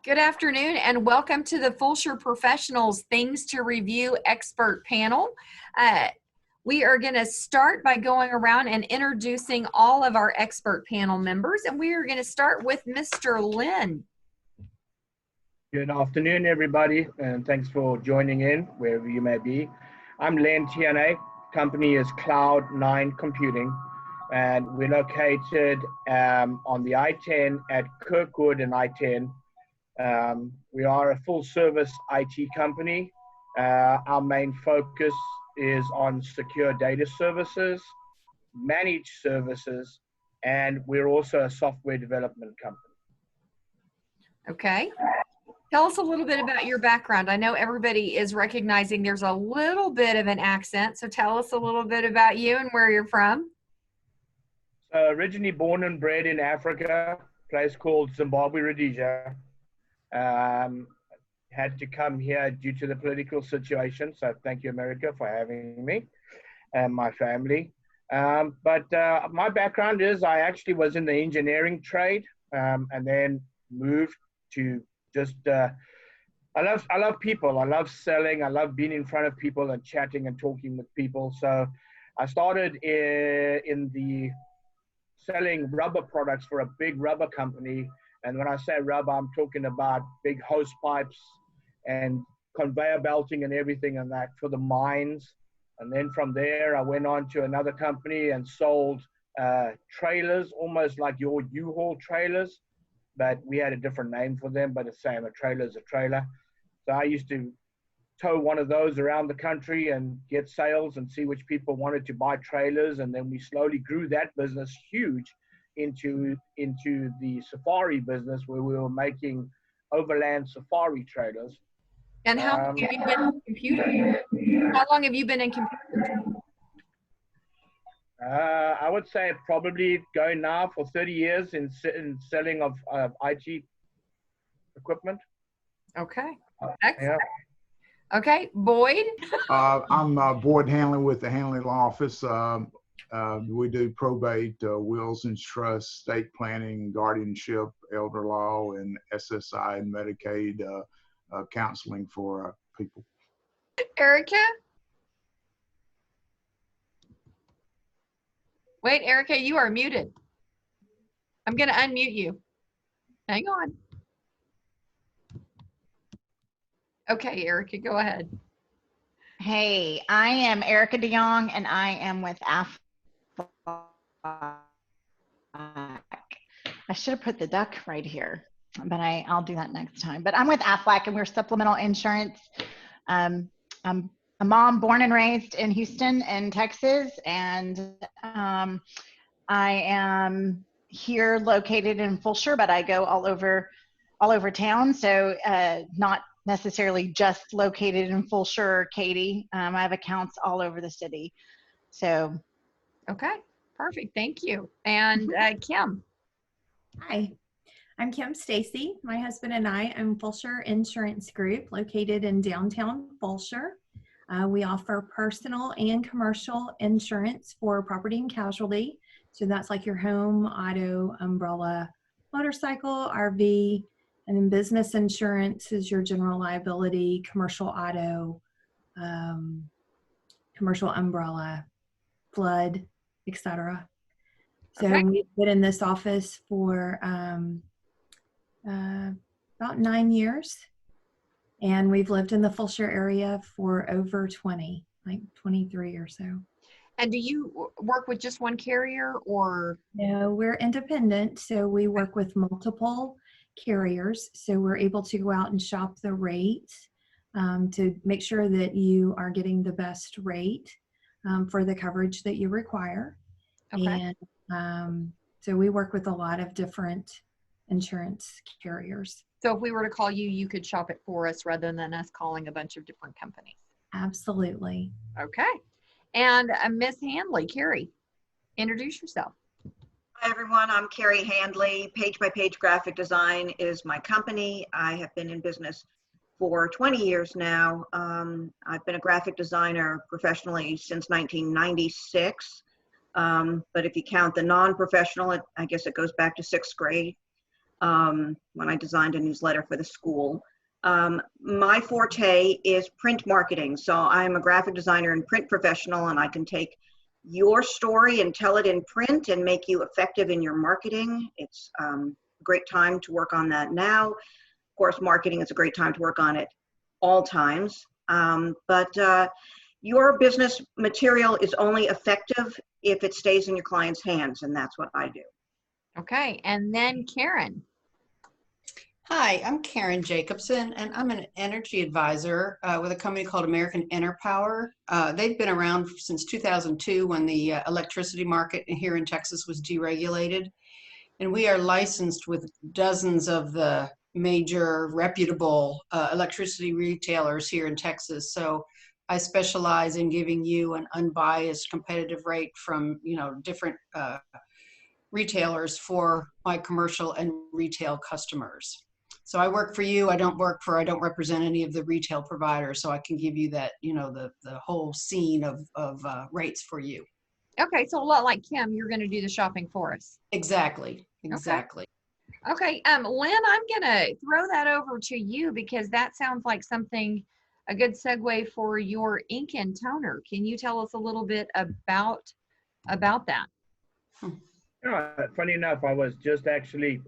Good afternoon and welcome to the Fulshear Professionals Things to Review Expert Panel. We are going to start by going around and introducing all of our expert panel members, and we are going to start with Mr. Lynn. Good afternoon, everybody, and thanks for joining in wherever you may be. I'm Len Tiernay. Company is Cloud9 Computing, and we're located on the I-10 at Kirkwood and I-10. We are a full-service IT company. Our main focus is on secure data services, managed services, and we're also a software development company. Okay. Tell us a little bit about your background. I know everybody is recognizing there's a little bit of an accent, so tell us a little bit about you and where you're from. Originally born and bred in Africa, a place called Zimbabwe, Rhodesia. Had to come here due to the political situation, so thank you, America, for having me and my family. But my background is I actually was in the engineering trade, and then moved to just I love people. I love selling. I love being in front of people and chatting and talking with people. So I started in the selling rubber products for a big rubber company. And when I say rubber, I'm talking about big hose pipes and conveyor belting and everything and that for the mines. And then from there, I went on to another company and sold trailers, almost like your U-Haul trailers, but we had a different name for them, but the same, a trailer is a trailer. So I used to tow one of those around the country and get sales and see which people wanted to buy trailers. And then we slowly grew that business huge into the safari business, where we were making overland safari trailers. And how long have you been in computer? How long have you been in computer? I would say probably going now for 30 years in selling of IT equipment. Okay. Excellent. Yeah. Okay, Boyd? I'm Boyd Handley with the Handley Law Office. We do probate, wills and trusts, estate planning, guardianship, elder law, and SSI and Medicaid counseling for people. Ericka? Wait, Ericka, you are muted. I'm going to unmute you. Hang on. Okay, Ericka, go ahead. Hey, I am Ericka Jong, and I am with Aflac. I should have put the duck right here, but I'll do that next time. But I'm with Aflac, and we're supplemental insurance. I'm a mom born and raised in Houston in Texas, and I am here located in Fulshear, but I go all over town, so not necessarily just located in Fulshear or Katy. I have accounts all over the city. So okay, perfect, thank you. And Kim. Hi, I'm Stacy. My husband and I am Fulshear Insurance Group, located in downtown Fulshear. We offer personal and commercial insurance for property and casualty. So that's like your home, auto, umbrella, motorcycle, RV, and then business insurance is your general liability, commercial auto, commercial umbrella, flood, etc. So okay. We've been in this office for about 9 years. And we've lived in the Fulshear area for over 20, like 23 or so. And do you work with just one carrier or? No, we're independent. So we work with multiple carriers. So we're able to go out and shop the rates to make sure that you are getting the best rate for the coverage that you require. Okay. And so we work with a lot of different insurance carriers. So if we were to call you, you could shop it for us rather than us calling a bunch of different companies. Absolutely. Okay. And Miss Handley, Carey, introduce yourself. Hi, everyone. I'm Carey Handley. Page by Page Graphic Design is my company. I have been in business for 20 years now. I've been a graphic designer professionally since 1996. But if you count the non-professional, I guess it goes back to 6th grade. when I designed a newsletter for the school. My forte is print marketing. So I'm a graphic designer and print professional, and I can take your story and tell it in print and make you effective in your marketing. It's a great time to work on that now. Of course, marketing is a great time to work on it all times. But your business material is only effective if it stays in your client's hands, and that's what I do. Okay, and then Karen. Hi, I'm Karen Jacobson, and I'm an energy advisor with a company called American Enerpower. They've been around since 2002 when the electricity market here in Texas was deregulated. And we are licensed with dozens of the major reputable electricity retailers here in Texas. So I specialize in giving you an unbiased competitive rate from, different retailers for my commercial and retail customers. So I work for you. I don't represent any of the retail providers. So I can give you that, the whole scene of rates for you. Okay, so a lot like Kim, you're going to do the shopping for us. Exactly. Okay, Lynn, I'm going to throw that over to you because that sounds like a good segue for your ink and toner. Can you tell us a little bit about that? Funny enough, I was just actually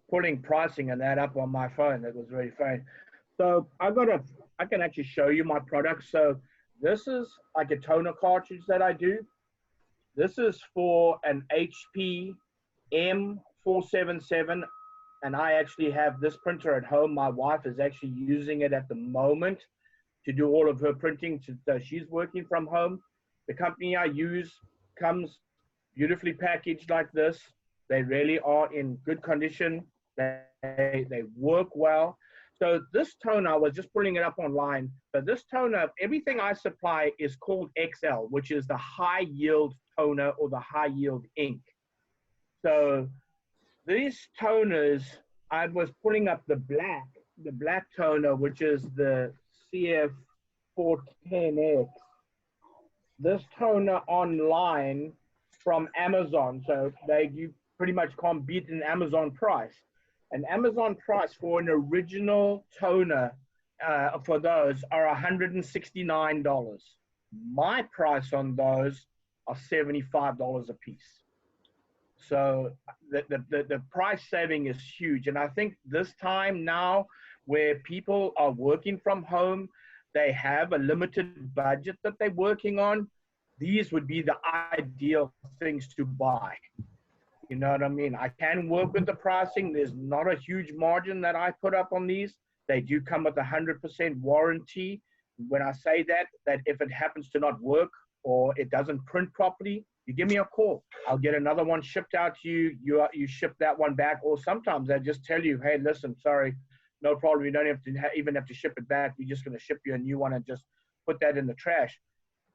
putting pricing and that up on my phone. That was very funny. So I can actually show you my product. So this is like a toner cartridge that I do. This is for an HP M477, and I actually have this printer at home. My wife is actually using it at the moment to do all of her printing. So she's working from home. The company I use comes beautifully packaged like this. They really are in good condition. They work well. So this toner, I was just pulling it up online. So this toner, everything I supply is called XL, which is the high yield toner or the high yield ink. So these toners, I was pulling up the black toner, which is the CF410X. This toner online from Amazon. So you pretty much can't beat an Amazon price. An Amazon price for an original toner for those are $169. My price on those are $75 a piece. So the price saving is huge. And I think this time now where people are working from home, they have a limited budget that they're working on, these would be the ideal things to buy. You know what I mean? I can work with the pricing. There's not a huge margin that I put up on these. They do come with 100% warranty. When I say that if it happens to not work or it doesn't print properly, you give me a call. I'll get another one shipped out to you. You ship that one back. Or sometimes I just tell you, hey, listen, sorry, no problem. You don't have to even have to ship it back. We're just going to ship you a new one and just put that in the trash.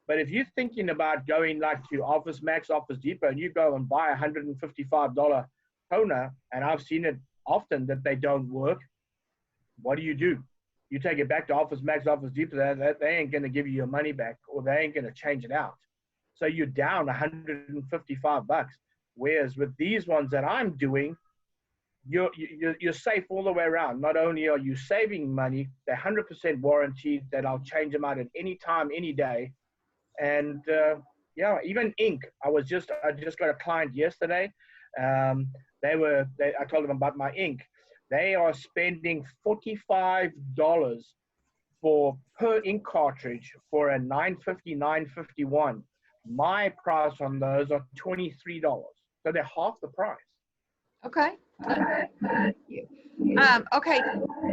But if you're thinking about going like to Office Max, Office Depot, and you go and buy a $155 toner, and I've seen it often that they don't work, what do? You take it back to Office Max, Office Depot, they ain't going to give you your money back, or they ain't going to change it out. So you're down $155. Whereas with these ones that I'm doing, you're safe all the way around. Not only are you saving money, they're 100% warranted that I'll change them out at any time, any day. And yeah, even ink. I just got a client yesterday. I told them about my ink. They are spending $45 per ink cartridge for a 950, 951. My price on those are $23. So they're half the price. Okay. Okay,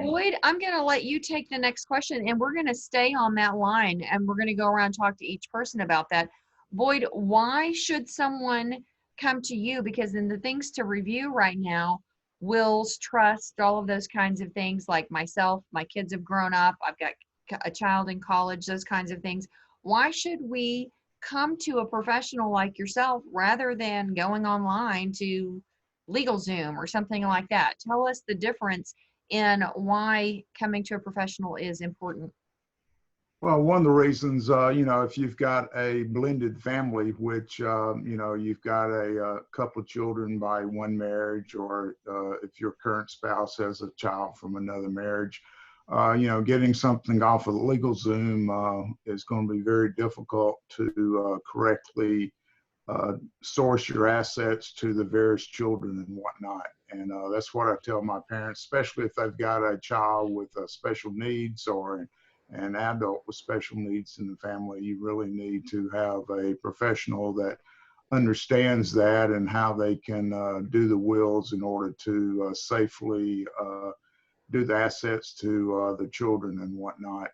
Boyd, I'm going to let you take the next question, and we're going to stay on that line, and we're going to go around and talk to each person about that. Boyd, why should someone come to you? Because in the things to review right now, wills, trust, all of those kinds of things, like myself, my kids have grown up, I've got a child in college, those kinds of things. Why should we come to a professional like yourself rather than going online to LegalZoom or something like that? Tell us the difference in why coming to a professional is important. Well, one of the reasons, if you've got a blended family, which, you've got a couple of children by one marriage, or if your current spouse has a child from another marriage, getting something off of the LegalZoom is going to be very difficult to correctly source your assets to the various children and whatnot. And that's what I tell my parents, especially if they've got a child with special needs or an adult with special needs in the family. You really need to have a professional that understands that and how they can do the wills in order to safely do the assets to the children and whatnot.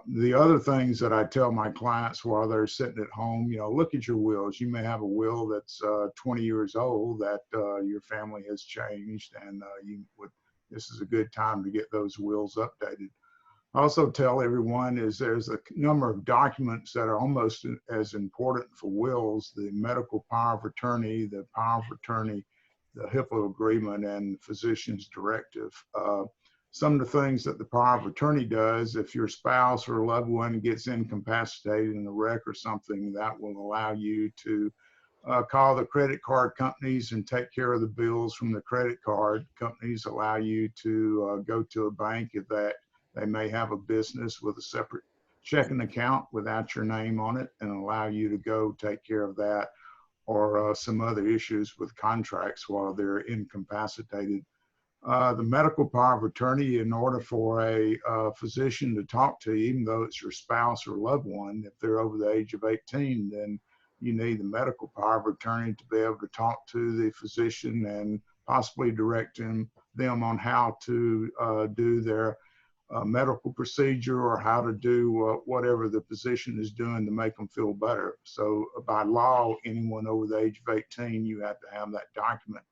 The other things that I tell my clients while they're sitting at home, look at your wills. You may have a will that's 20 years old that your family has changed, and this is a good time to get those wills updated. I also tell everyone there's a number of documents that are almost as important for wills: the medical power of attorney, the power of attorney, the HIPAA agreement, and physician's directive. Some of the things that the power of attorney does, if your spouse or loved one gets incapacitated in a wreck or something, that will allow you to call the credit card companies and take care of the bills from the credit card companies. Allow you to go to a bank if that they may have a business with a separate checking account without your name on it, and allow you to go take care of that, or some other issues with contracts while they're incapacitated. The medical power of attorney, in order for a physician to talk to you, even though it's your spouse or loved one, if they're over the age of 18, then you need the medical power of attorney to be able to talk to the physician and possibly direct them on how to do their medical procedure, or how to do whatever the physician is doing to make them feel better. So by law, anyone over the age of 18, you have to have that document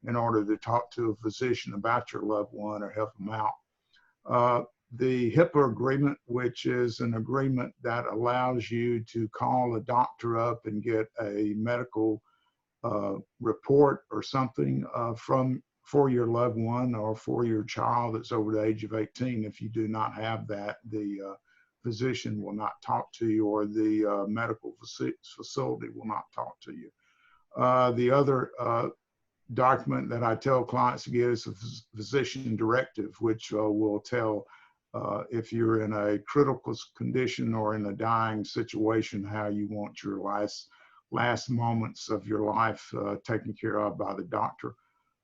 in order to talk to a physician about your loved one or help them out. The HIPAA agreement, which is an agreement that allows you to call a doctor up and get a medical report or something for your loved one or for your child that's over the age of 18. If you do not have that, the physician will not talk to you, or the medical facility will not talk to you. The other document that I tell clients to get is a physician directive, which will tell if you're in a critical condition or in a dying situation, how you want your last moments of your life taken care of by the doctor.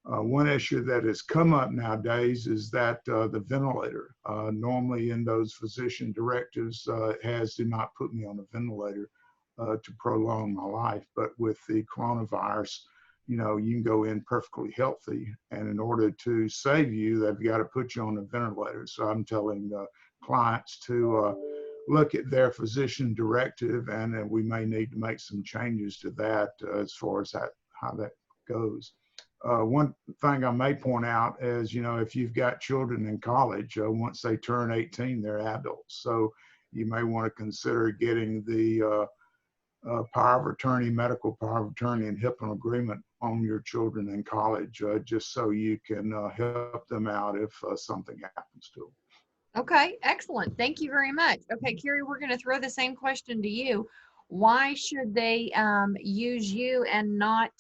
One issue that has come up nowadays is that the ventilator. Normally in those physician directives, it has "do not put me on a ventilator to prolong my life." But with the coronavirus, you can go in perfectly healthy, and in order to save you, they've got to put you on a ventilator. So I'm telling clients to look at their physician directive, and we may need to make some changes to that as far as how that goes. One thing I may point out is, if you've got children in college, once they turn 18, they're adults. So you may want to consider getting the power of attorney, medical power of attorney, and HIPAA agreement on your children in college, just so you can help them out if something happens to them. Okay, excellent. Thank you very much. Okay, Carey, we're going to throw the same question to you. Why should they use you and not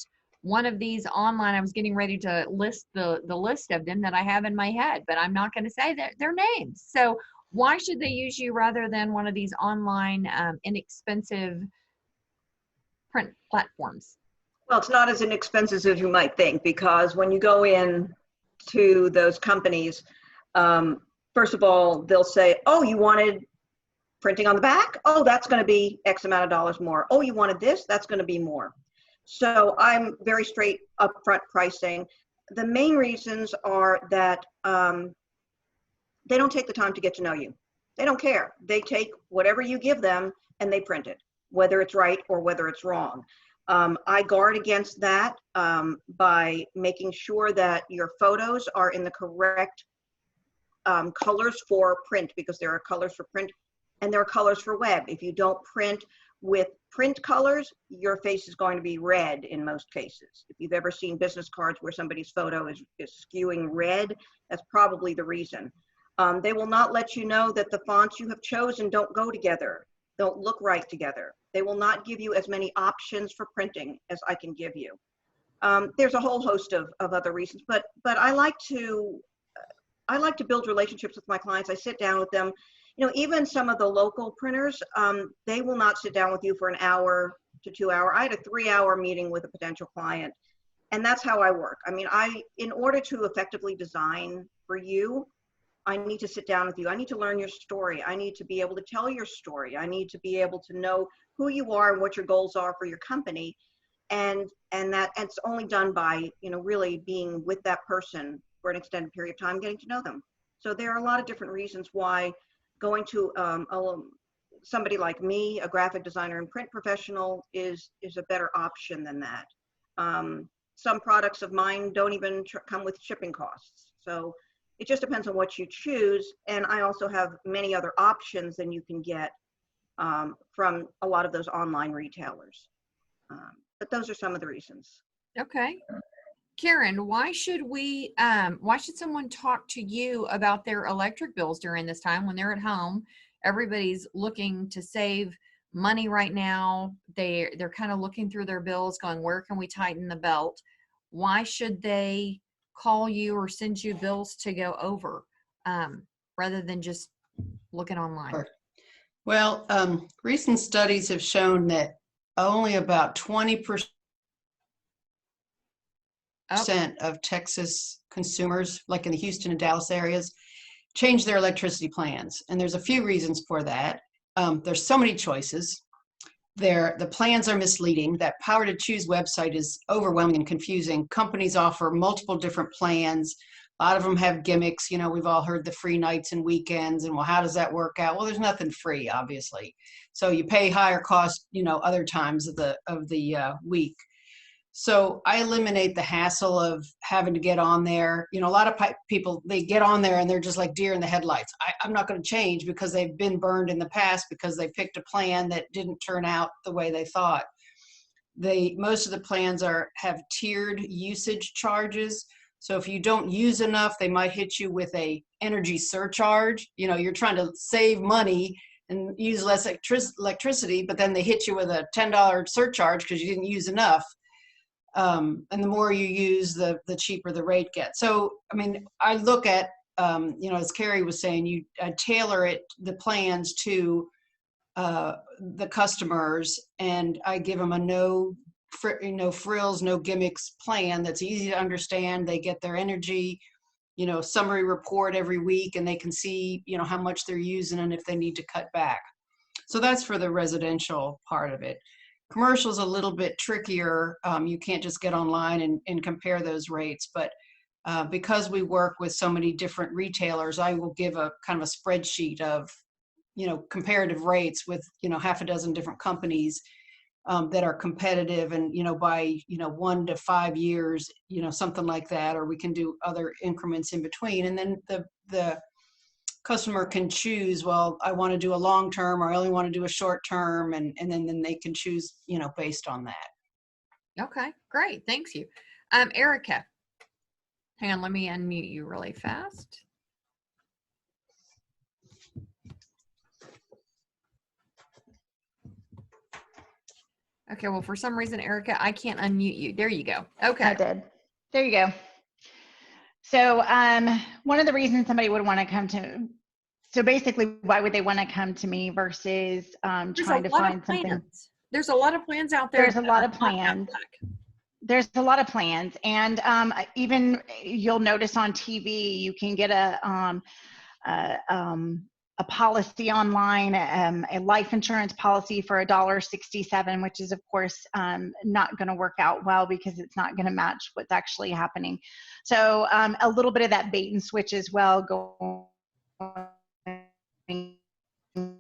one of these online? I was getting ready to list the list of them that I have in my head, but I'm not going to say their names. So why should they use you rather than one of these online inexpensive print platforms? Well, it's not as inexpensive as you might think, because when you go in to those companies, first of all, they'll say, "Oh, you wanted printing on the back? Oh, that's going to be X amount of dollars more. Oh, you wanted this? That's going to be more." So I'm very straight upfront pricing. The main reasons are that they don't take the time to get to know you. They don't care. They take whatever you give them and they print it, whether it's right or whether it's wrong. I guard against that by making sure that your photos are in the correct colors for print, because there are colors for print and there are colors for web. If you don't print with print colors, your face is going to be red in most cases. If you've ever seen business cards where somebody's photo is skewing red, that's probably the reason. They will not let you know that the fonts you have chosen don't go together, don't look right together. They will not give you as many options for printing as I can give you. There's a whole host of other reasons, but I like to build relationships with my clients. I sit down with them. You know, even some of the local printers, they will not sit down with you for an hour to 2 hour. I had a 3-hour meeting with a potential client, and that's how I work. I mean, in order to effectively design for you, I need to sit down with you. I need to learn your story. I need to be able to tell your story. I need to be able to know who you are and what your goals are for your company. And it's only done by, you know, really being with that person for an extended period of time, getting to know them. So there are a lot of different reasons why going to somebody like me, a graphic designer and print professional, is a better option than that. Some products of mine don't even come with shipping costs. So it just depends on what you choose. And I also have many other options than you can get from a lot of those online retailers. But those are some of the reasons. Okay. Karen, why should someone talk to you about their electric bills during this time when they're at home? Everybody's looking to save money right now. They're kind of looking through their bills going, where can we tighten the belt? Why should they call you or send you bills to go over rather than just looking online? Sure. Well, recent studies have shown that only about 20% of Texas consumers, like in the Houston and Dallas areas, change their electricity plans. And there's a few reasons for that. There's so many choices. The plans are misleading. That Power to Choose website is overwhelming and confusing. Companies offer multiple different plans. A lot of them have gimmicks. You know, we've all heard the free nights and weekends, and well, how does that work out? Well, there's nothing free, obviously. So you pay higher cost, you know, other times of the week. So I eliminate the hassle of having to get on there. You know, a lot of people, they get on there and they're just like deer in the headlights. I'm not going to change because they've been burned in the past because they picked a plan that didn't turn out the way they thought. Most of the plans have tiered usage charges. So if you don't use enough, they might hit you with a energy surcharge. You know, you're trying to save money and use less electricity, but then they hit you with a $10 surcharge because you didn't use enough. And the more you use, the cheaper the rate gets. So, I mean, I look at, you know, as Carey was saying, I tailor the plans to the customers, and I give them a no frills, no gimmicks plan that's easy to understand. They get their energy, you know, summary report every week, and they can see, you know, how much they're using and if they need to cut back. So that's for the residential part of it. Commercial is a little bit trickier. You can't just get online and compare those rates, but because we work with so many different retailers, I will give a kind of a spreadsheet of, you know, comparative rates with, you know, half a dozen different companies that are competitive, and, you know, by, you know, 1 to 5 years, you know, something like that, or we can do other increments in between. And then the customer can choose, well, I want to do a long term, or I only want to do a short term, and then they can choose, you know, based on that. Okay, great. Thanks you. Ericka, hang on, let me unmute you really fast. Okay, well, for some reason, Ericka, I can't unmute you. There you go. Okay. I did. There you go. So one of the reasons somebody would want to come to, so basically, why would they want to come to me versus trying to find something? There's a lot of plans out there. There's a lot of plans. There's a lot of plans. And even you'll notice on TV, you can get a policy online, a life insurance policy for $1.67, which is of course not going to work out well because it's not going to match what's actually happening. So a little bit of that bait and switch as well going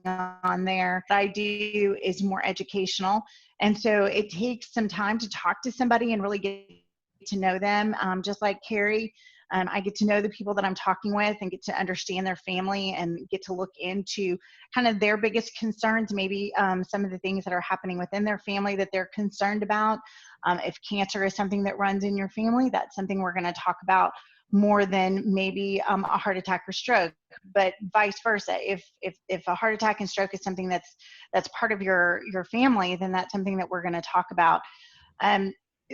on there. What I do is more educational, and so it takes some time to talk to somebody and really get to know them. Just like Carey, I get to know the people that I'm talking with and get to understand their family and get to look into kind of their biggest concerns, maybe some of the things that are happening within their family that they're concerned about. If cancer is something that runs in your family, that's something we're going to talk about more than maybe a heart attack or stroke, but vice versa. If a heart attack and stroke is something that's part of your family, then that's something that we're going to talk about.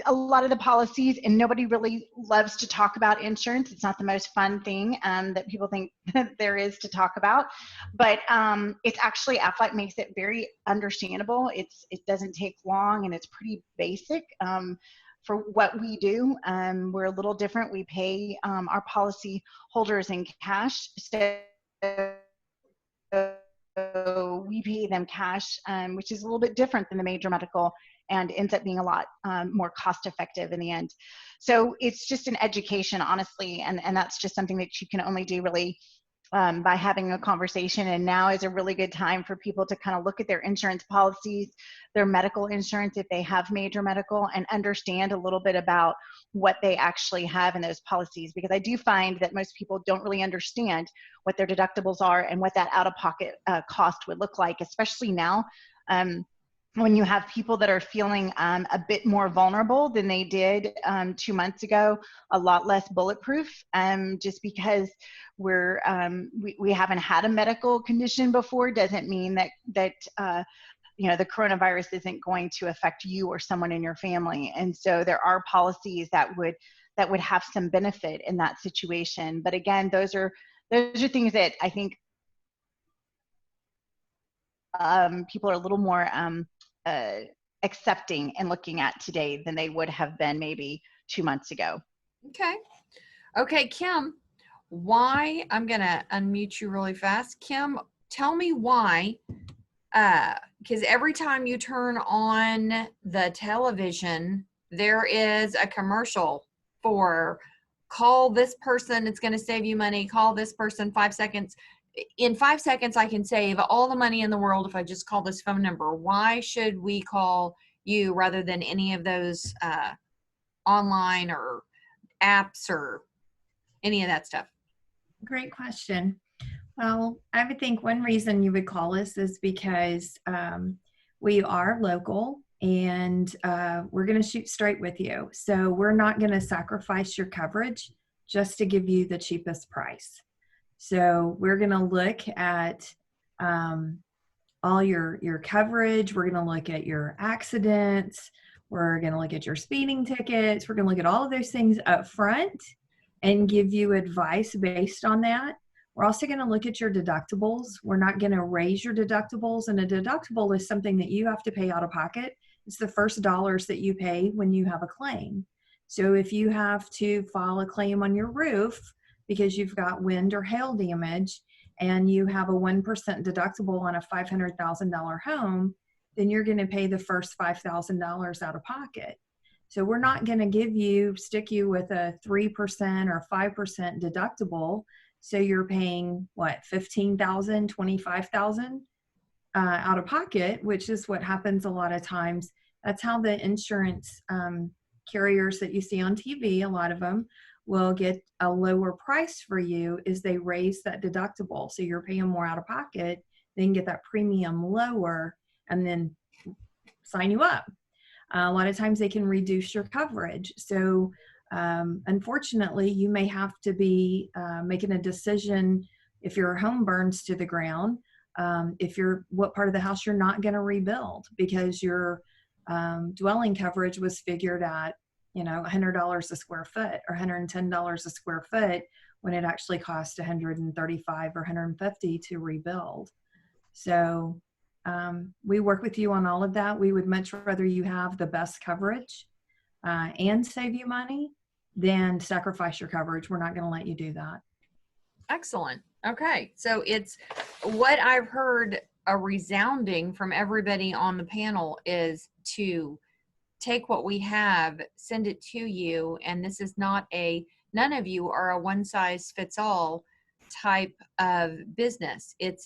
A lot of the policies, and nobody really loves to talk about insurance. It's not the most fun thing that people think there is to talk about, but it's actually, Aflac makes it very understandable. It doesn't take long, and it's pretty basic for what we do. We're a little different. We pay our policy holders in cash. So we pay them cash, which is a little bit different than the major medical, and ends up being a lot more cost effective in the end. So it's just an education, honestly, and that's just something that you can only do really by having a conversation. And now is a really good time for people to kind of look at their insurance policies, their medical insurance if they have major medical, and understand a little bit about what they actually have in those policies. Because I do find that most people don't really understand what their deductibles are and what that out-of-pocket cost would look like, especially now. When you have people that are feeling a bit more vulnerable than they did 2 months ago, a lot less bulletproof, just because we haven't had a medical condition before doesn't mean that you know, the coronavirus isn't going to affect you or someone in your family. And so there are policies that would have some benefit in that situation. But again, those are things that I think people are a little more accepting and looking at today than they would have been maybe 2 months ago. Okay, Kim, why, I'm going to unmute you really fast. Kim, tell me why, because every time you turn on the television, there is a commercial for call this person, it's going to save you money, call this person, 5 seconds. In 5 seconds, I can save all the money in the world if I just call this phone number. Why should we call you rather than any of those online or apps or any of that stuff? Great question. Well, I would think one reason you would call us is because we are local, and we're going to shoot straight with you. So we're not going to sacrifice your coverage just to give you the cheapest price. So we're going to look at all your coverage. We're going to look at your accidents. We're going to look at your speeding tickets. We're going to look at all of those things up front and give you advice based on that. We're also going to look at your deductibles. We're not going to raise your deductibles. And a deductible is something that you have to pay out of pocket. It's the first dollars that you pay when you have a claim. So if you have to file a claim on your roof because you've got wind or hail damage and you have a 1% deductible on a $500,000 home, then you're going to pay the first $5,000 out of pocket. So we're not going to stick you with a 3% or 5% deductible. So you're paying what, $15,000, $25,000 out of pocket, which is what happens a lot of times. That's how the insurance carriers that you see on TV, a lot of them will get a lower price for you, is they raise that deductible. So you're paying more out of pocket, then get that premium lower, and then sign you up. A lot of times they can reduce your coverage. So unfortunately, you may have to be making a decision if your home burns to the ground, what part of the house you're not going to rebuild, because your dwelling coverage was figured at, $100 a square foot or $110 a square foot when it actually cost $135 or $150 to rebuild. So we work with you on all of that. We would much rather you have the best coverage and save you money than sacrifice your coverage. We're not going to let you do that. Excellent. Okay. So it's what I've heard a resounding from everybody on the panel is to take what we have, send it to you. And this is not none of you are a one size fits all type of business. It's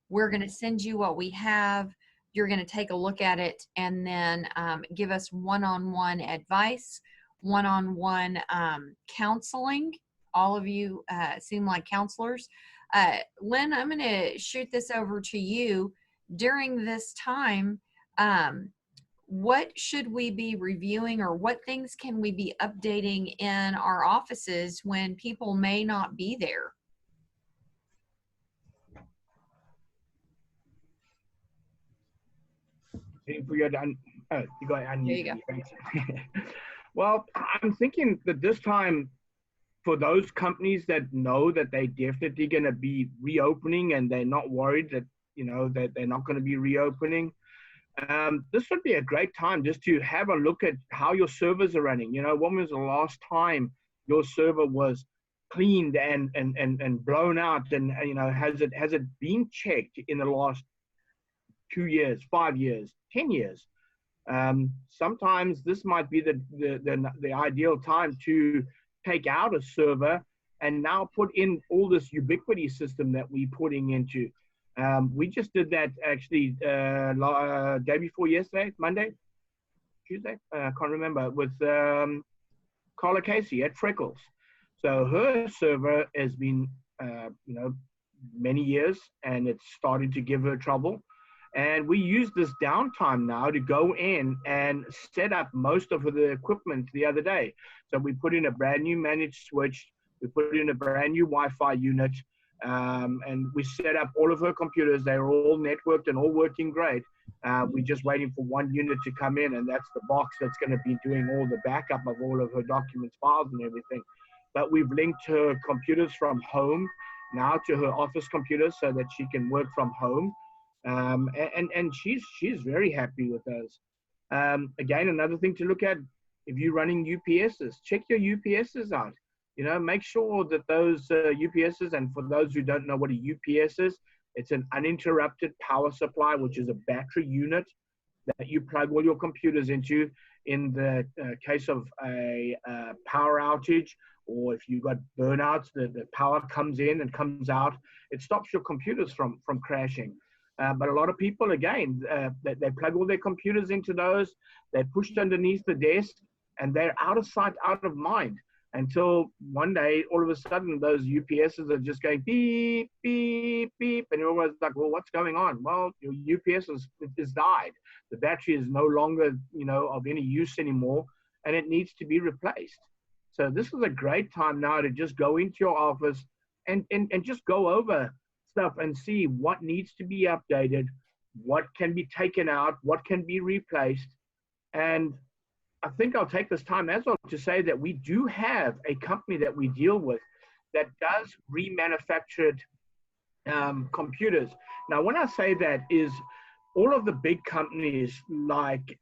we're going to send you what we have. You're going to take a look at it and then give us one-on-one advice, one-on-one counseling. All of you seem like counselors. Lynn, I'm going to shoot this over to you. During this time, what should we be reviewing, or what things can we be updating in our offices when people may not be there? If we are done, oh, you got unmuted. There you go. Thanks. Well, I'm thinking that this time, for those companies that know that they're definitely going to be reopening and they're not worried that, that they're not going to be reopening, this would be a great time just to have a look at how your servers are running. When was the last time your server was cleaned and blown out, and has it been checked in the last 2 years, 5 years, 10 years? Sometimes this might be the ideal time to take out a server and now put in all this ubiquity system that we're putting into. We just did that actually day before yesterday, Monday, Tuesday, I can't remember, with Carla Casey at Freckles. So her server has been, many years, and it's starting to give her trouble. And we use this downtime now to go in and set up most of the equipment the other day. So we put in a brand new managed switch, we put in a brand new Wi-Fi unit, and we set up all of her computers. They were all networked and all working great. We're just waiting for one unit to come in, and that's the box that's going to be doing all the backup of all of her documents, files, and everything. But we've linked her computers from home now to her office computers so that she can work from home. And she's very happy with those. Again, another thing to look at, if you're running UPSs, check your UPSs out. Make sure that those UPSs, and for those who don't know what a UPS is, it's an uninterrupted power supply, which is a battery unit that you plug all your computers into in the case of a power outage, or if you've got burnouts, the power comes in and comes out. It stops your computers from crashing. But a lot of people, again, they plug all their computers into those, they're pushed underneath the desk, and they're out of sight, out of mind, until one day, all of a sudden, those UPSs are just going beep, beep, beep, and you're always like, well, what's going on? Well, your UPS is died. The battery is no longer, of any use anymore, and it needs to be replaced. So this is a great time now to just go into your office and just go over stuff and see what needs to be updated, what can be taken out, what can be replaced. And I think I'll take this time as well to say that we do have a company that we deal with that does remanufactured computers. Now, when I say that, is all of the big companies like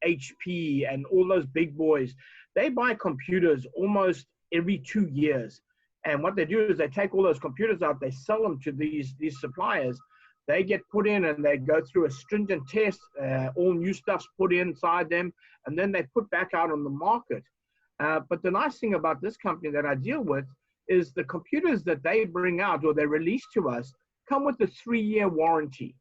HP and all those big boys, they buy computers almost every 2 years. And what they do is they take all those computers out, they sell them to these suppliers. They get put in and they go through a stringent test, all new stuff's put inside them, and then they put back out on the market. But the nice thing about this company that I deal with is the computers that they bring out or they release to us come with a 3-year warranty.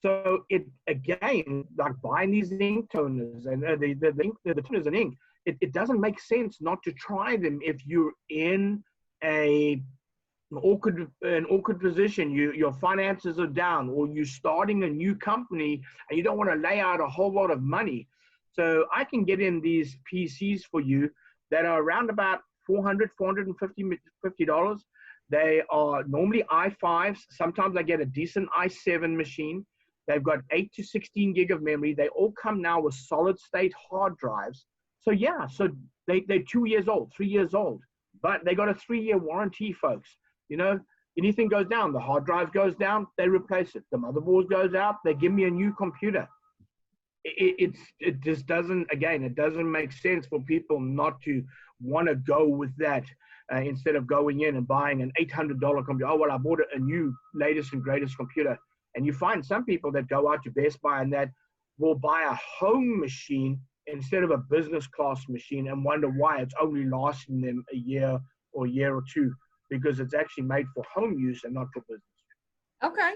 So it, again, like buying these ink toners and the toners and ink, it doesn't make sense not to try them if you're in an awkward position. Your finances are down, or you're starting a new company and you don't want to lay out a whole lot of money. So I can get in these PCs for you that are around about $400, $450. They are normally i5s. Sometimes I get a decent i7 machine. They've got 8 to 16 gig of memory. They all come now with solid state hard drives. So yeah, so they're 2 years old, 3 years old, but they got a 3-year warranty, folks. Anything goes down, the hard drive goes down, they replace it. The motherboard goes out, they give me a new computer. It just doesn't, again, it doesn't make sense for people not to want to go with that instead of going in and buying an $800 computer. Oh, well, I bought a new latest and greatest computer. And you find some people that go out to Best Buy and that will buy a home machine instead of a business class machine and wonder why it's only lasting them a year or two, because it's actually made for home use and not for business. Okay,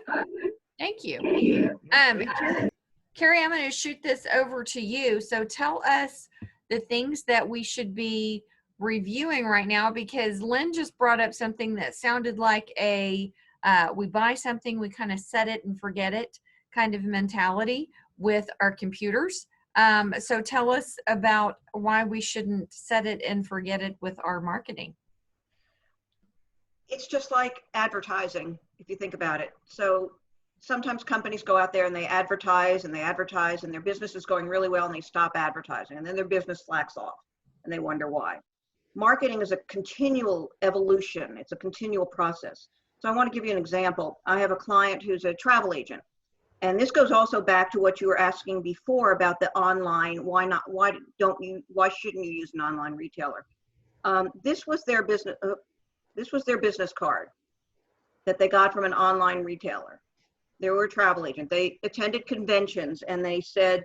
thank you. Carey, I'm going to shoot this over to you. So tell us the things that we should be reviewing right now, because Lynn just brought up something that sounded like we buy something, we kind of set it and forget it kind of mentality. with our computers. So tell us about why we shouldn't set it and forget it with our marketing. It's just like advertising, if you think about it. So sometimes companies go out there and they advertise and they advertise, and their business is going really well and they stop advertising, and then their business slacks off and they wonder why. Marketing is a continual evolution. It's a continual process. So I want to give you an example. I have a client who's a travel agent. And this goes also back to what you were asking before about the online. Why shouldn't you use an online retailer? This was their business card that they got from an online retailer. They were a travel agent. They attended conventions, and they said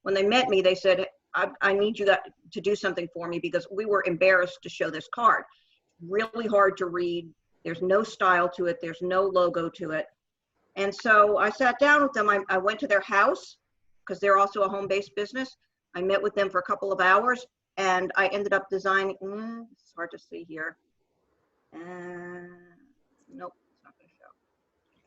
when they met me, they said, I need you to do something for me because we were embarrassed to show this card. Really hard to read. There's no style to it. There's no logo to it. And so I sat down with them. I went to their house because they're also a home-based business. I met with them for a couple of hours, and I ended up designing, it's hard to see here. Nope, it's not going to show.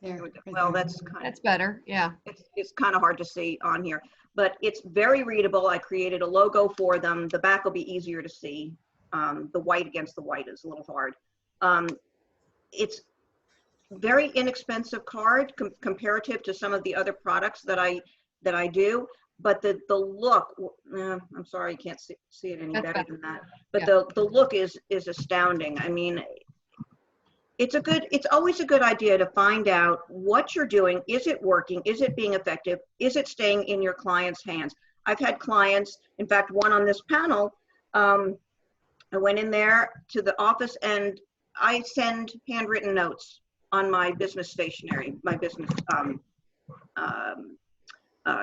There, well, there. That's better. Yeah. It's kind of hard to see on here, but it's very readable. I created a logo for them. The back will be easier to see. The white against the white is a little hard. It's very inexpensive card comparative to some of the other products that I do. But the look, I'm sorry, you can't see it any better than that. But yeah, the look is astounding. I mean, it's always a good idea to find out what you're doing. Is it working? Is it being effective? Is it staying in your client's hands? I've had clients, in fact, one on this panel, I went in there to the office and I send handwritten notes on my business stationery, my business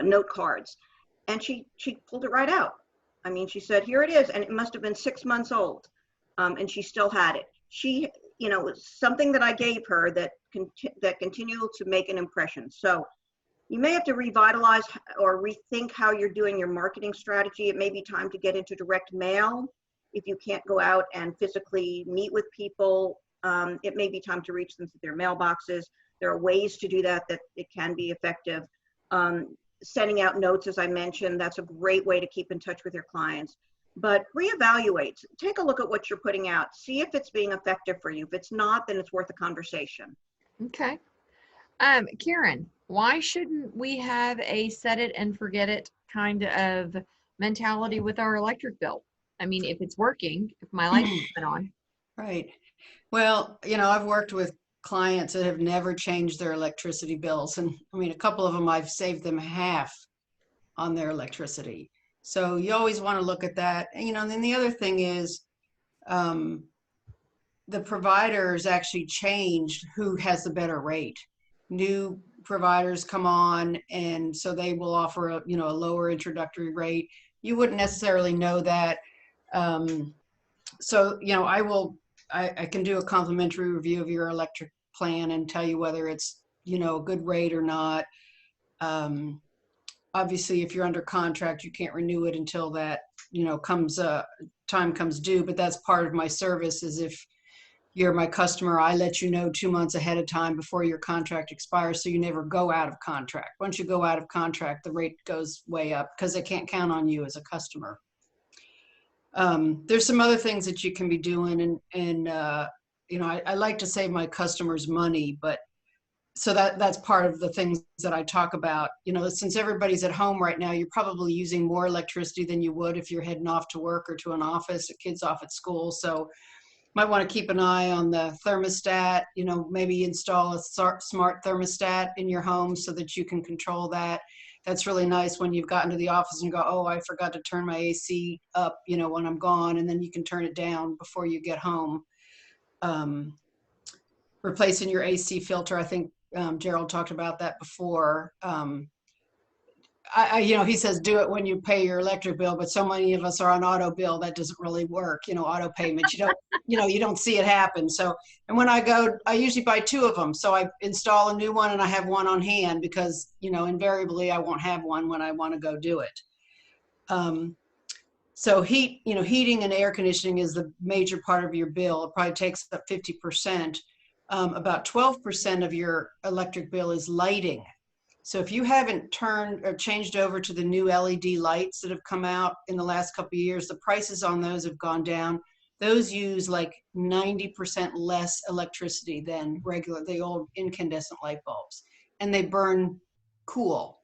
note cards. And she pulled it right out. I mean, she said, here it is. And it must have been 6 months old. And she still had it. She, it was something that I gave her that continued to make an impression. So you may have to revitalize or rethink how you're doing your marketing strategy. It may be time to get into direct mail. If you can't go out and physically meet with people, it may be time to reach them through their mailboxes. There are ways to do that it can be effective. Sending out notes, as I mentioned, that's a great way to keep in touch with your clients. But reevaluate. Take a look at what you're putting out. See if it's being effective for you. If it's not, then it's worth a conversation. Okay. Karen, why shouldn't we have a set it and forget it kind of mentality with our electric bill? I mean, if it's working, if my lights been on. Right. Well, I've worked with clients that have never changed their electricity bills. And I mean, a couple of them, I've saved them half on their electricity. So you always want to look at that. And, and then the other thing is the providers actually changed who has the better rate. New providers come on, and so they will offer a lower introductory rate. You wouldn't necessarily know that. So, I can do a complimentary review of your electric plan and tell you whether it's, a good rate or not. Obviously, if you're under contract, you can't renew it until that, time comes due, but that's part of my service. Is if you're my customer, I let you know 2 months ahead of time before your contract expires, so you never go out of contract. Once you go out of contract, the rate goes way up because they can't count on you as a customer. There's some other things that you can be doing, and I like to save my customers money, but so that's part of the things that I talk about. Since everybody's at home right now, you're probably using more electricity than you would if you're heading off to work or to an office, a kid's off at school. So might want to keep an eye on the thermostat, maybe install a smart thermostat in your home so that you can control that. That's really nice when you've gotten to the office and go, oh, I forgot to turn my AC up, when I'm gone, and then you can turn it down before you get home. Replacing your AC filter, I think Gerald talked about that before. He says do it when you pay your electric bill, but so many of us are on auto bill that doesn't really work. Auto payment, you don't see it happen. So, and when I go, I usually buy 2 of them. So I install a new one and I have one on hand because, invariably I won't have one when I want to go do it. So heating and air conditioning is the major part of your bill. It probably takes up 50%. About 12% of your electric bill is lighting. So if you haven't turned or changed over to the new LED lights that have come out in the last couple of years, the prices on those have gone down. Those use like 90% less electricity than the old incandescent light bulbs, and they burn cool.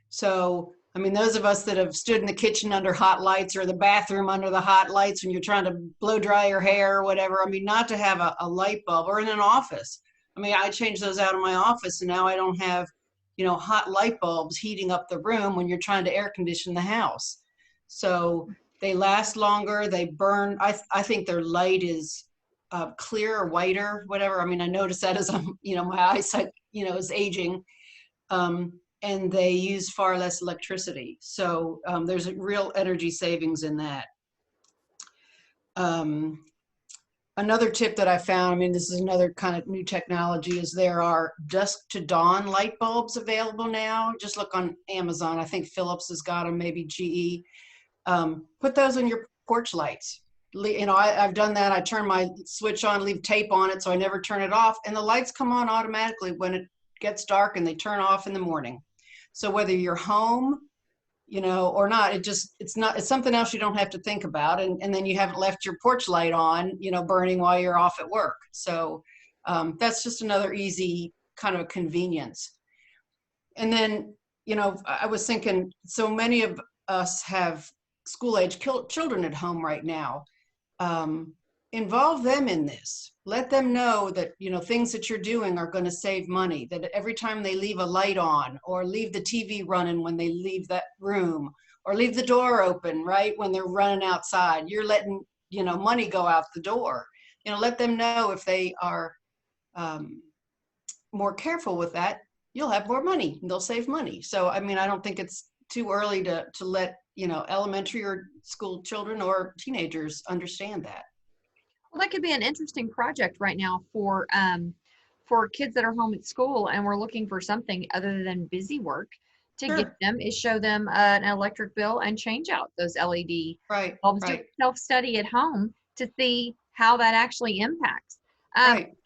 So, I mean, those of us that have stood in the kitchen under hot lights or the bathroom under the hot lights when you're trying to blow dry your hair or whatever, I mean, not to have a light bulb, or in an office. I mean, I changed those out in my office, and now I don't have, you know, hot light bulbs heating up the room when you're trying to air condition the house. So they last longer, they burn. I think their light is clear or whiter, whatever. I mean, I notice that as I'm, you know, my eyesight, you know, is aging. And they use far less electricity. So there's a real energy savings in that. Another tip that I found, I mean, this is another kind of new technology, is there are dusk to dawn light bulbs available now. Just look on Amazon. I think Philips has got them, maybe GE. Put those on your porch lights. You know, I've done that. I turn my switch on, leave tape on it so I never turn it off, and the lights come on automatically when it gets dark, and they turn off in the morning. So whether you're home, you know, or not, it's something else you don't have to think about. And then you haven't left your porch light on, you know, burning while you're off at work. So that's just another easy kind of convenience. And then, you know, I was thinking, so many of us have school-age children at home right now. Involve them in this. Let them know that, you know, things that you're doing are going to save money, that every time they leave a light on, or leave the TV running when they leave that room, or leave the door open, right, when they're running outside, you're letting, you know, money go out the door. You know, let them know if they are more careful with that, you'll have more money and they'll save money. So, I mean, I don't think it's too early to let, you know, elementary or school children or teenagers understand that. Well, that could be an interesting project right now for kids that are home at school and we're looking for something other than busy work to Sure. get them, is show them an electric bill and change out those LED bulbs. Do self-study at home to see how that actually impacts.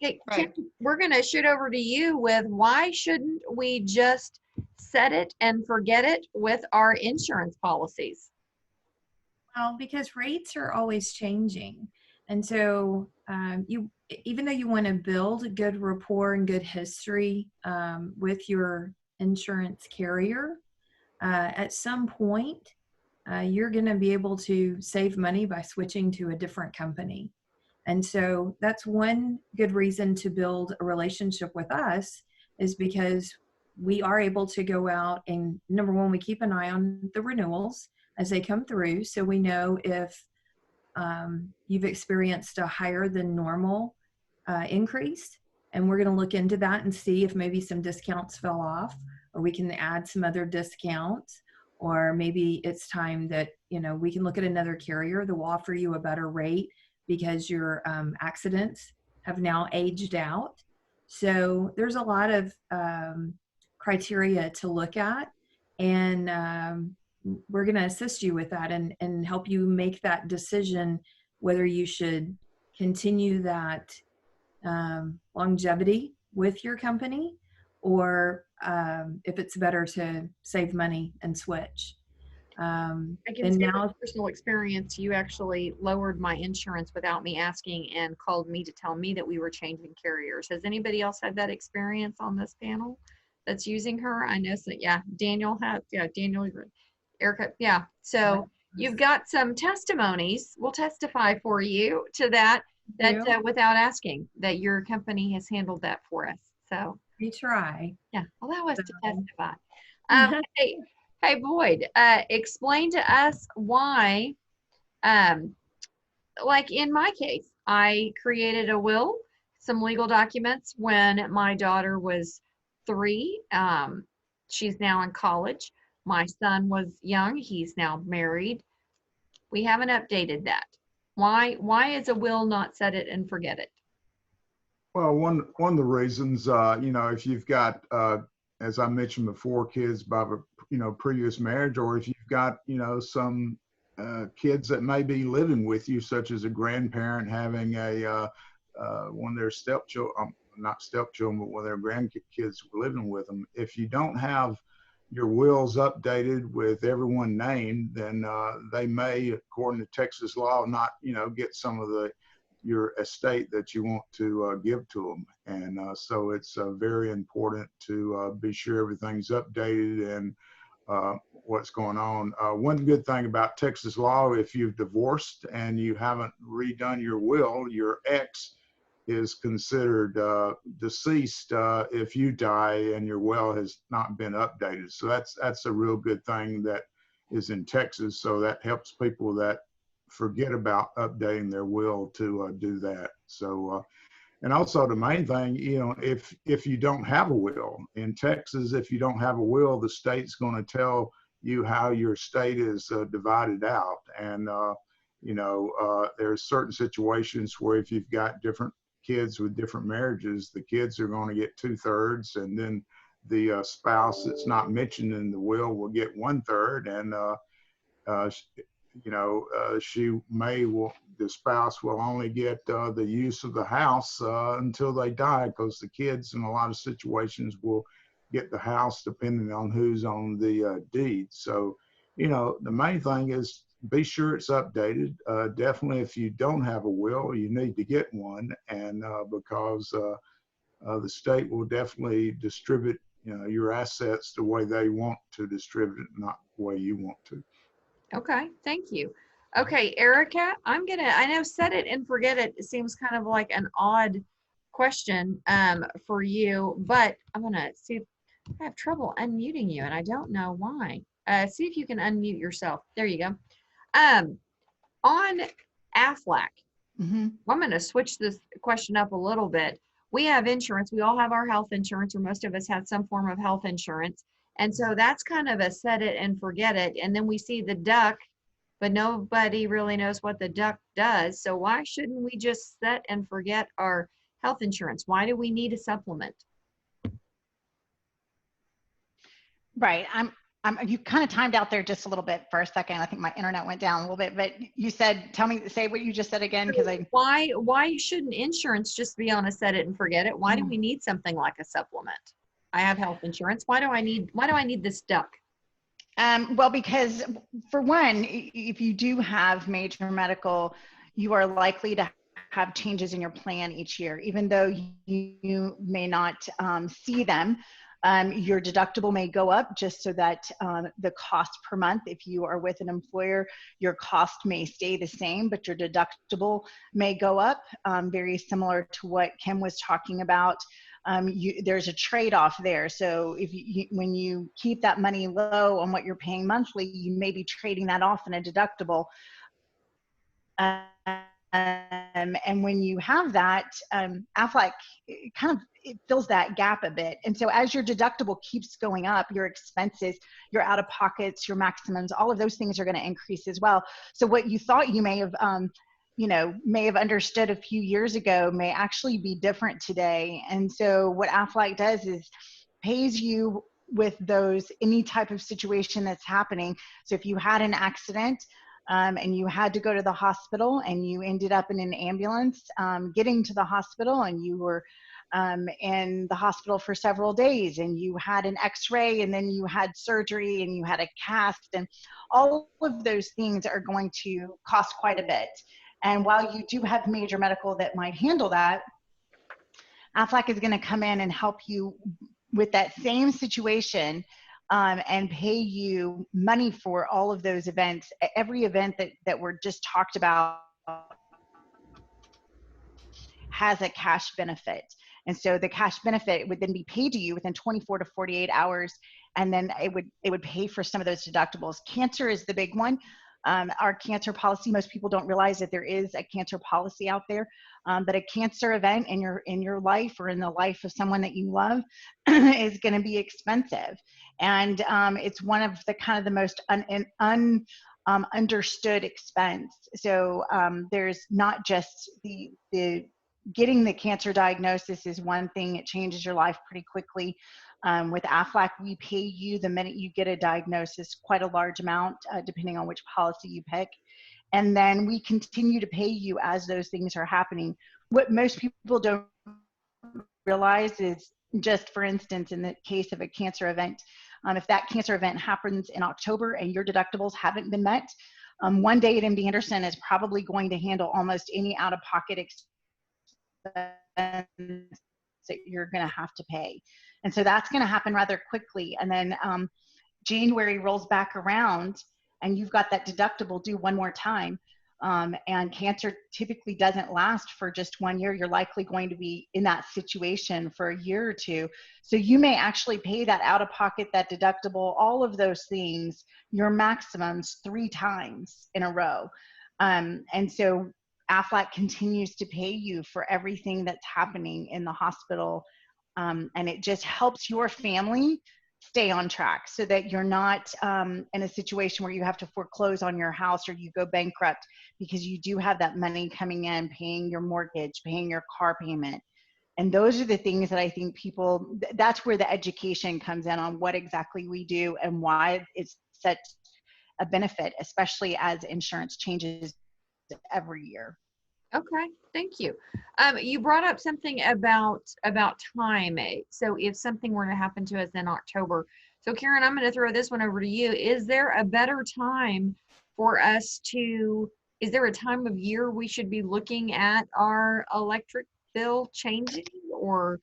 Kim, we're going to shoot over to you with, why shouldn't we just set it and forget it with our insurance policies? Well, because rates are always changing. And so even though you want to build a good rapport and good history with your insurance carrier, at some point, you're going to be able to save money by switching to a different company. And so that's one good reason to build a relationship with us, is because we are able to go out and, number one, we keep an eye on the renewals as they come through. So we know if you've experienced a higher than normal increase, and we're going to look into that and see if maybe some discounts fell off, or we can add some other discounts, or maybe it's time that, you know, we can look at another carrier that will offer you a better rate because your accidents have now aged out. So there's a lot of criteria to look at, and we're going to assist you with that and help you make that decision whether you should continue that longevity with your company, or if it's better to save money and switch. I can say now, with personal experience, you actually lowered my insurance without me asking and called me to tell me that we were changing carriers. Has anybody else had that experience on this panel that's using her? I know that, yeah, Daniel has, yeah, Daniel, Ericka, yeah. So you've got some testimonies. We'll testify for you to that, without asking, that your company has handled that for us. So we try. Yeah, allow us to testify. Hey, Boyd, explain to us why, like in my case, I created a will, some legal documents when my daughter was 3. She's now in college. My son was young. He's now married. We haven't updated that. Why is a will not set it and forget it? Well, one of the reasons, you know, if you've got, as I mentioned before, kids by, you know, previous marriage, or if you've got, you know, some kids that may be living with you, such as a grandparent having a one of their stepchildren, not stepchildren, but when their grandkids were living with them. If you don't have your wills updated with everyone named, then they may, according to Texas law, not, get some of your estate that you want to give to them. And so it's very important to be sure everything's updated and what's going on. One good thing about Texas law, if you've divorced and you haven't redone your will, your ex is considered deceased if you die and your will has not been updated. So that's a real good thing that is in Texas. So that helps people that forget about updating their will to do that. So and also the main thing, if you don't have a will in Texas, if you don't have a will, the state's going to tell you how your state is divided out. And there's certain situations where if you've got different kids with different marriages, the kids are going to get 2/3, and then the spouse that's not mentioned in the will get 1/3, and the spouse will only get the use of the house until they die, because the kids in a lot of situations will get the house depending on who's on the deed. So, the main thing is be sure it's updated. Definitely, if you don't have a will, you need to get one, and because the state will definitely distribute, your assets the way they want to distribute it, not the way you want to. Okay, thank you. Okay, Ericka, I know set it and forget it. It seems kind of like an odd question for you, but I'm gonna see if I have trouble unmuting you, and I don't know why. See if you can unmute yourself. There you go. On Aflac, I'm gonna switch this question up a little bit. We have insurance. We all have our health insurance, or most of us have some form of health insurance. And so that's kind of a set it and forget it. And then we see the duck, but nobody really knows what the duck does. So why shouldn't we just set and forget our health insurance? Why do we need a supplement? Right. You kind of timed out there just a little bit for a second. I think my internet went down a little bit, but you said, say what you just said again, because why shouldn't insurance just be on a set it and forget it? Why do we need something like a supplement? I have health insurance. Why do I need this duck? Well, because for one, if you do have major medical, you are likely to have changes in your plan each year, even though you may not see them. Your deductible may go up just so that the cost per month, if you are with an employer, your cost may stay the same, but your deductible may go up, very similar to what Kim was talking about. There's a trade-off there. So when you keep that money low on what you're paying monthly, you may be trading that off in a deductible. And when you have that, Aflac it fills that gap a bit. And so as your deductible keeps going up, your expenses, your out-of-pockets, your maximums, all of those things are going to increase as well. So what you thought you may have understood a few years ago may actually be different today. And so what Aflac does is pays you with any type of situation that's happening. So if you had an accident and you had to go to the hospital and you ended up in an ambulance getting to the hospital, and you were in the hospital for several days, and you had an x-ray, and then you had surgery, and you had a cast, and all of those things are going to cost quite a bit. And while you do have major medical that might handle that, Aflac is going to come in and help you with that same situation and pay you money for all of those events. Every event that were just talked about has a cash benefit. And so the cash benefit would then be paid to you within 24 to 48 hours. And then it would pay for some of those deductibles. Cancer is the big one. Our cancer policy, most people don't realize that there is a cancer policy out there, but a cancer event in your life or in the life of someone that you love is going to be expensive. And it's one of the most understood expense. So there's not just the getting the cancer diagnosis is one thing. It changes your life pretty quickly. With Aflac, we pay you the minute you get a diagnosis, quite a large amount, depending on which policy you pick. And then we continue to pay you as those things are happening. What most people don't realize is, just for instance, in the case of a cancer event, if that cancer event happens in October and your deductibles haven't been met, one day at MD Anderson is probably going to handle almost any out-of-pocket expense that you're going to have to pay. And so that's going to happen rather quickly. And then January rolls back around and you've got that deductible due one more time. And cancer typically doesn't last for just 1 year. You're likely going to be in that situation for a year or two. So you may actually pay that out of pocket, that deductible, all of those things, your maximums 3 times in a row. And so Aflac continues to pay you for everything that's happening in the hospital. And it just helps your family stay on track so that you're not in a situation where you have to foreclose on your house or you go bankrupt, because you do have that money coming in, paying your mortgage, paying your car payment. And those are the things that I think people, that's where the education comes in on what exactly we do and why it's such a benefit, especially as insurance changes every year. Okay, thank you. You brought up something about time. So if something were to happen to us in October, so Karen, I'm going to throw this one over to you. Is there a better time for us to, is there a time of year we should be looking at our electric bill changing? Or,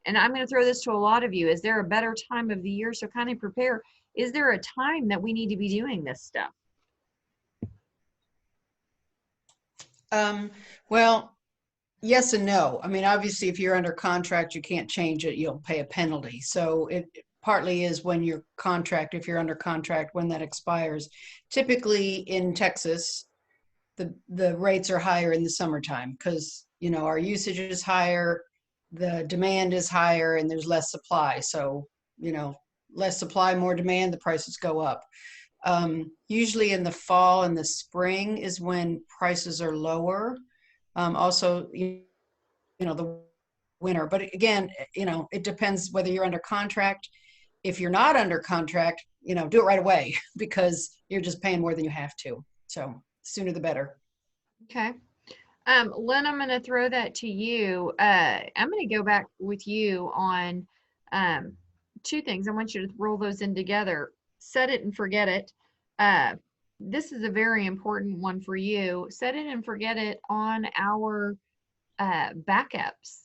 and I'm going to throw this to a lot of you, is there a better time of the year? So kind of prepare. Is there a time that we need to be doing this stuff? Well, yes and no. I mean, obviously, if you're under contract, you can't change it. You'll pay a penalty. So it partly is when your contract, if you're under contract, when that expires. Typically in Texas, the rates are higher in the summertime because, you know, our usage is higher, the demand is higher, and there's less supply. So, you know, less supply, more demand, the prices go up. Usually in the fall and the spring is when prices are lower. Also, you know, the winter. But again, you know, it depends whether you're under contract. If you're not under contract, you know, do it right away because you're just paying more than you have to. So sooner the better. Okay. Lynn, I'm going to throw that to you. I'm going to go back with you on 2 things. I want you to roll those in together. Set it and forget it. This is a very important one for you. Set it and forget it on our backups.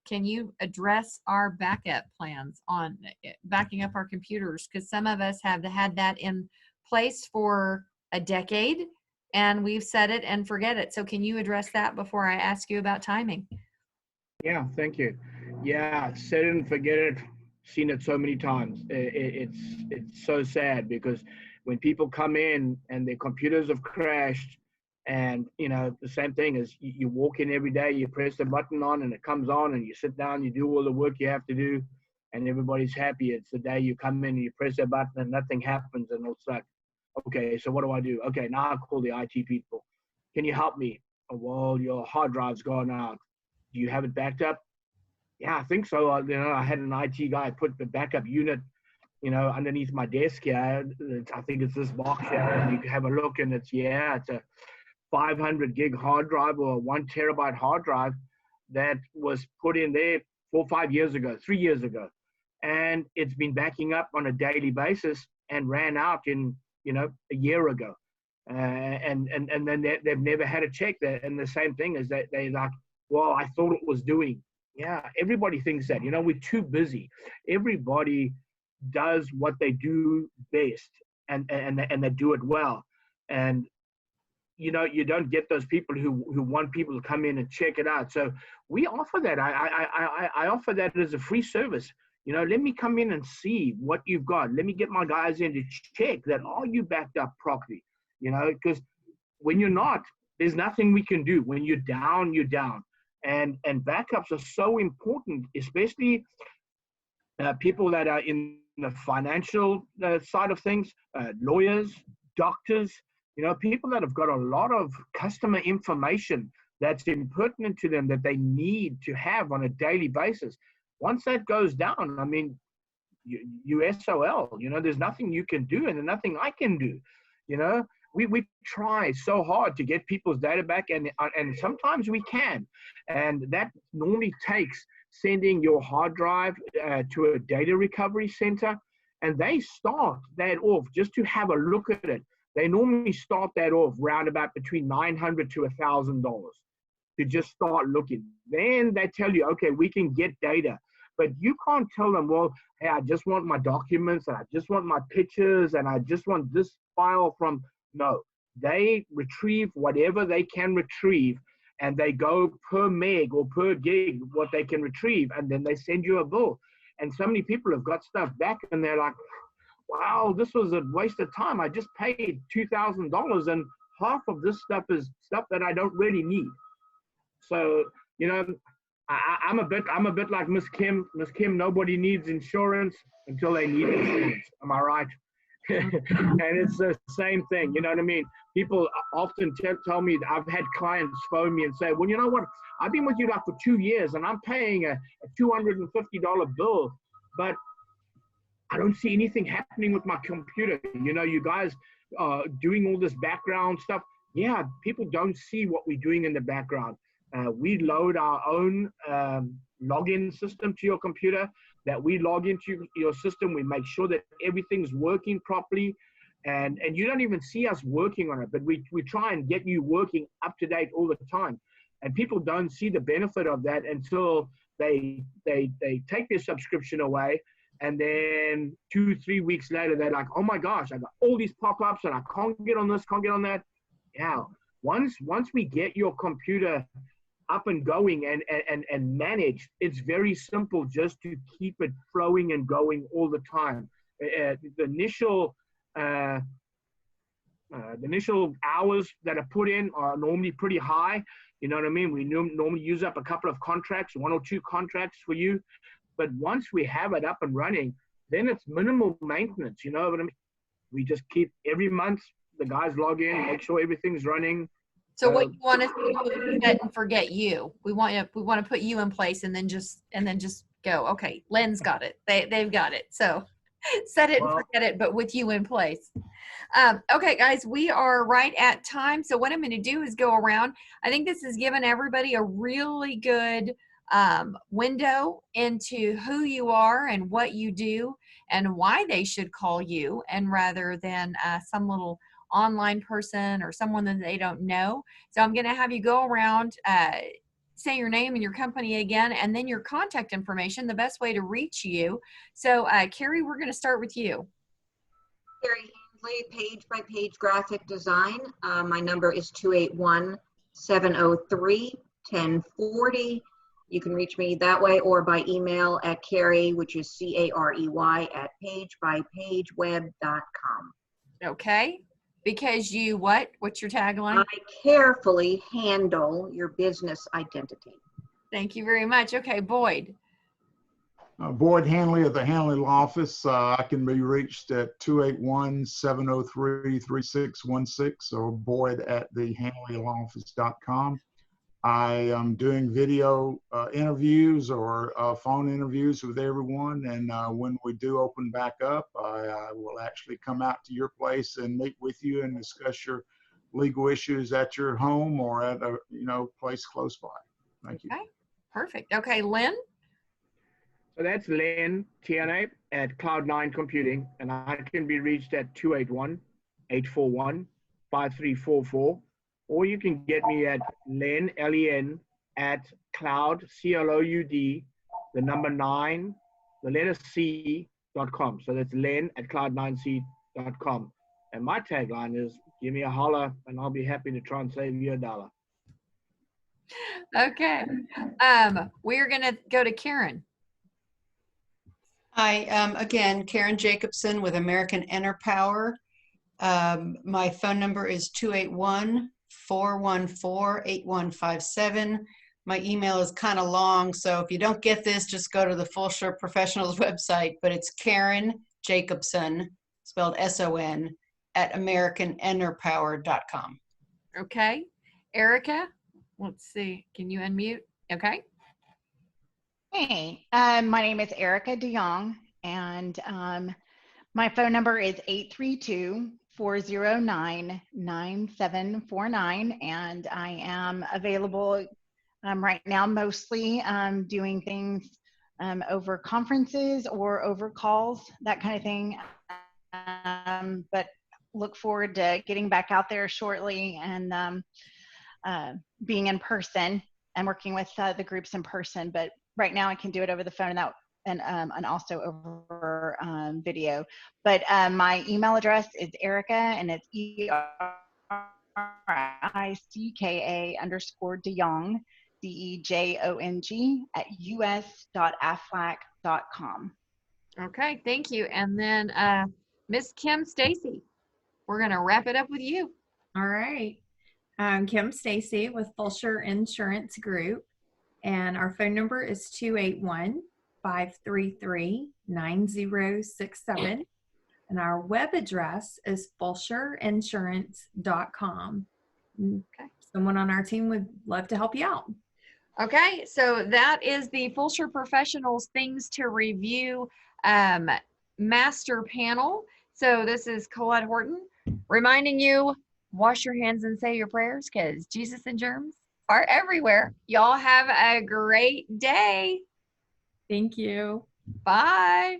Can you address our backup plans on backing up our computers? Because some of us have had that in place for a decade and we've set it and forget it. So can you address that before I ask you about timing? Yeah, thank you. Yeah, set it and forget it. Seen it so many times. It's so sad because when people come in and their computers have crashed, and you know the same thing is you walk in every day, you press the button on and it comes on, and you sit down, you do all the work you have to do, and everybody's happy. It's the day you come in and you press a button and nothing happens, and it's like, okay, so what do I do? Okay, now I call the IT people. Can you help me? Oh, well, your hard drive's gone out. Do you have it backed up? Yeah, I think so. You know, I had an IT guy put the backup unit, you know, underneath my desk here. I think it's this box here, and you can have a look, and it's a 500 gig hard drive or a 1 terabyte hard drive that was put in there 4 or 5 years ago, 3 years ago, and it's been backing up on a daily basis and ran out in, you know, a year ago, and then they've never had a check. That, and the same thing is that they're like, well, I thought it was doing. Yeah, everybody thinks that. You know, we're too busy. Everybody does what they do best, and they do it well. And you know, you don't get those people who want people to come in and check it out. So we offer that. I offer that as a free service. You know, let me come in and see what you've got. Let me get my guys in to check that, are you backed up properly? You know, because when you're not, there's nothing we can do. When you're down, you're down. And backups are so important, especially people that are in the financial side of things, lawyers, doctors, you know, people that have got a lot of customer information that's impertinent to them that they need to have on a daily basis. Once that goes down, I mean, you SOL, you know, there's nothing you can do and there's nothing I can do, you know. we try so hard to get people's data back, and sometimes we can, and that normally takes sending your hard drive to a data recovery center, and they start that off just to have a look at it. They normally start that off round about between $900 to $1,000 to just start looking. Then they tell you, okay, we can get data. But you can't tell them, well, hey, I just want my documents, and I just want my pictures, and I just want this file from, no. They retrieve whatever they can retrieve, and they go per meg or per gig what they can retrieve, and then they send you a bill. And so many people have got stuff back, and they're like, wow, this was a waste of time. I just paid $2,000, and half of this stuff is stuff that I don't really need. So, you know, I'm a bit like Miss Kim. Miss Kim, nobody needs insurance until they need insurance. Am I right? And it's the same thing. You know what I mean? People often tell me, I've had clients phone me and say, well, you know what? I've been with you like for 2 years, and I'm paying a $250 bill, but I don't see anything happening with my computer. You know, you guys doing all this background stuff. Yeah, people don't see what we're doing in the background. We load our own login system to your computer, that we log into your system. We make sure that everything's working properly, and you don't even see us working on it, but we try and get you working up to date all the time. And people don't see the benefit of that until they take their subscription away, and then 2-3 weeks later, they're like, oh my gosh, I got all these pop-ups and I can't get on this, can't get on that. Yeah, once we get your computer up and going and managed, it's very simple just to keep it flowing and going all the time. The initial hours that are put in are normally pretty high. You know what I mean? We normally use up a couple of contracts, 1 or 2 contracts for you. But once we have it up and running, then it's minimal maintenance. You know what I mean? We just keep every month, the guys log in, make sure everything's running. So what you want us to do is set and forget you. We want to put you in place, and then just go. Okay, Lynn's got it. They've got it. So set it and forget it, but with you in place. Okay, guys, we are right at time. So what I'm going to do is go around. I think this has given everybody a really good window into who you are and what you do and why they should call you, and rather than some little online person or someone that they don't know. So I'm going to have you go around, say your name and your company again, and then your contact information, the best way to reach you. So Carey, we're going to start with you. Carey Handley, Page by Page Graphic Design. My number is 281-703-1040. You can reach me that way or by email at Carey, which is CAREY, at pagebypageweb.com. Okay. Because you what? What's your tagline? I carefully handle your business identity. Thank you very much. Okay, Boyd. Boyd Handley of the Handley Law Office. I can be reached at 281-703-3616 or Boyd at thehandleylawoffice.com. I am doing video interviews or phone interviews with everyone, and when we do open back up, I will actually come out to your place and meet with you and discuss your legal issues at your home or at a place close by. Thank you. Okay, perfect. Okay, Lynn. So that's Lynn Tiernay at Cloud9 Computing, and I can be reached at 281-841-5344. Or you can get me at Len, L-E-N, at cloud, C-L-O-U-D, the number 9, the letter C.com. So that's Len at cloud9c.com. And my tagline is, give me a holler, and I'll be happy to try and save you $1. Okay. We're going to go to Karen. Hi, again, Karen Jacobson with American Enerpower. My phone number is 281-414-8157. My email is kind of long, so if you don't get this, just go to the Fulshear Professionals website, but it's Karen Jacobson, spelled S-O-N, at AmericanEnerpower.com. Okay. Ericka, let's see. Can you unmute? Okay. Hey, my name is Ericka de Jong, and my phone number is 409-9749. And I am available right now, mostly doing things over conferences or over calls, that kind of thing. But look forward to getting back out there shortly and being in person and working with the groups in person. But right now I can do it over the phone and also over video. But my email address is Ericka, and it's ERICKA_DeJong, DEJONG @us.aflac.com. Okay, thank you. And then Miss Kim Stacy, we're going to wrap it up with you. All right. I'm Kim Stacy with Fulshear Insurance Group, and our phone number is 281-533-9067. And our web address is fulshearinsurance.com. Okay. Someone on our team would love to help you out. Okay, so that is the Fulshear Professionals Things to Review Master Panel. So this is Colette Horton reminding you, wash your hands and say your prayers, because Jesus and germs are everywhere. Y'all have a great day. Thank you. Bye.